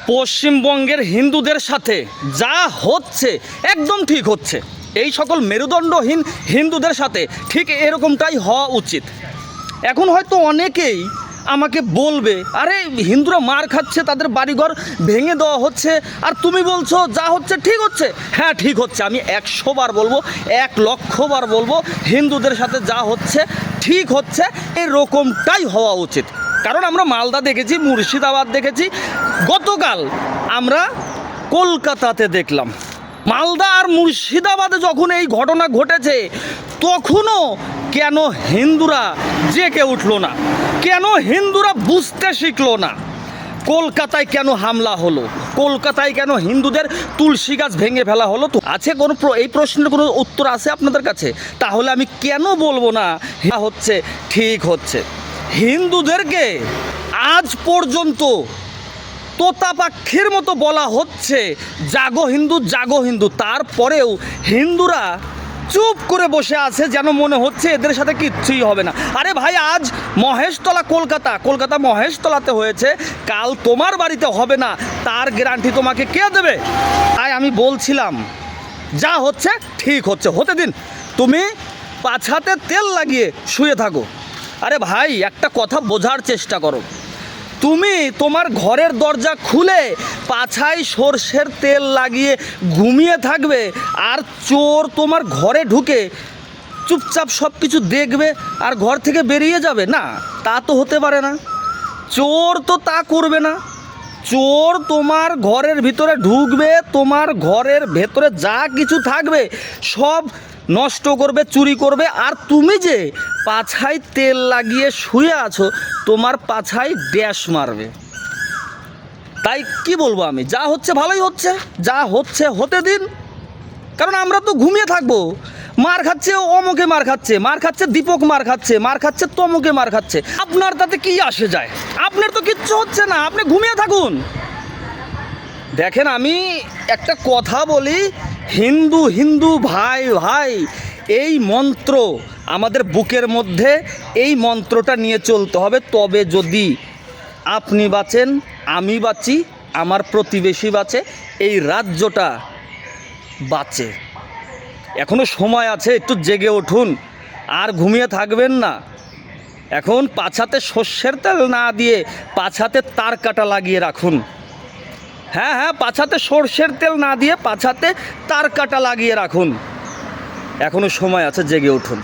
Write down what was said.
পশ্চিমবঙ্গের হিন্দুদের সাথে যা হচ্ছে একদম ঠিক হচ্ছে। এই সকল মেরুদণ্ডহীন হিন্দুদের সাথে ঠিক এরকমটাই হওয়া উচিত। এখন হয়তো অনেকেই আমাকে বলবে, আরে হিন্দুরা মার খাচ্ছে, তাদের বাড়িঘর ভেঙে দেওয়া হচ্ছে, আর তুমি বলছো যা হচ্ছে ঠিক হচ্ছে। হ্যাঁ, ঠিক হচ্ছে। আমি 100 বার বলবো, 1,00,000 বার বলবো, হিন্দুদের সাথে যা হচ্ছে ঠিক হচ্ছে, এরকমটাই হওয়া উচিত। কারণ আমরা মালদা দেখেছি, মুর্শিদাবাদ দেখেছি, গতকাল আমরা কলকাতাতে দেখলাম। মালদা আর মুর্শিদাবাদে যখন এই ঘটনা ঘটেছে, তখনও কেন হিন্দুরা জেগে উঠলো না? কেন হিন্দুরা বুঝতে শিখলো না? কলকাতায় কেন হামলা হলো? কলকাতায় কেন হিন্দুদের তুলসী গাছ ভেঙে ফেলা হলো? তো আছে কোনো এই প্রশ্নের কোনো উত্তর আছে আপনাদের কাছে? তাহলে আমি কেন বলবো না হচ্ছে ঠিক হচ্ছে? হিন্দুদেরকে আজ পর্যন্ত তোতা পাখির মতো বলা হচ্ছে জাগো হিন্দু, জাগো হিন্দু। তারপরেও হিন্দুরা চুপ করে বসে আছে, যেন মনে হচ্ছে এদের সাথে কিচ্ছুই হবে না। আরে ভাই, আজ মহেশতলা কলকাতা মহেশতলাতে হয়েছে, কাল তোমার বাড়িতে হবে না, তার গ্যারান্টি তোমাকে কে দেবে? তাই আমি বলছিলাম যা হচ্ছে ঠিক হচ্ছে, হতে দিন। তুমি পাছাতে তেল লাগিয়ে শুয়ে থাকো। আরে ভাই, একটা কথা বোঝার চেষ্টা করো। তুমি তোমার ঘরের দরজা খুলে পাছায় সর্ষের তেল লাগিয়ে ঘুমিয়ে থাকবে, আর চোর তোমার ঘরে ঢুকে চুপচাপ সব কিছু দেখবে আর ঘর থেকে বেরিয়ে যাবে? না, তা তো হতে পারে না। চোর তো তা করবে না। চোর তোমার ঘরের ভিতরে ঢুকবে, তোমার ঘরের ভেতরে যা কিছু থাকবে সব নষ্ট করবে, চুরি করবে, আর তুমি যে পাছায় তেল লাগিয়ে শুয়ে আছো, তোমার পাছায় ড্যাশ মারবে। তাই কি বলবো আমি, যা হচ্ছে ভালোই হচ্ছে, যা হচ্ছে হতে দিন। কারণ আমরা তো ঘুমিয়ে থাকবো। মার খাচ্ছে অমুকে, মার খাচ্ছে দীপক, মার খাচ্ছে তমুকে, মার খাচ্ছে। আপনার তাতে কি আসে যায়? আপনার তো কিচ্ছু হচ্ছে না, আপনি ঘুমিয়ে থাকুন। দেখেন, আমি একটা কথা বলি, হিন্দু হিন্দু ভাই ভাই, এই মন্ত্র আমাদের বুকের মধ্যে, এই মন্ত্রটা নিয়ে চলতে হবে। তবে যদি আপনি বাঁচেন, আমি বাঁচি, আমার প্রতিবেশী বাঁচে, এই রাজ্যটা বাঁচে। এখনও সময় আছে, একটু জেগে উঠুন, আর ঘুমিয়ে থাকবেন না। এখন পাছাতে সর্ষের তেল না দিয়ে পাছাতে তার কাটা লাগিয়ে রাখুন। হ্যাঁ, পাছাতে সর্ষের তেল না দিয়ে পাছাতে তার কাটা লাগিয়ে রাখুন। এখনও সময় আছে, জেগে উঠুন।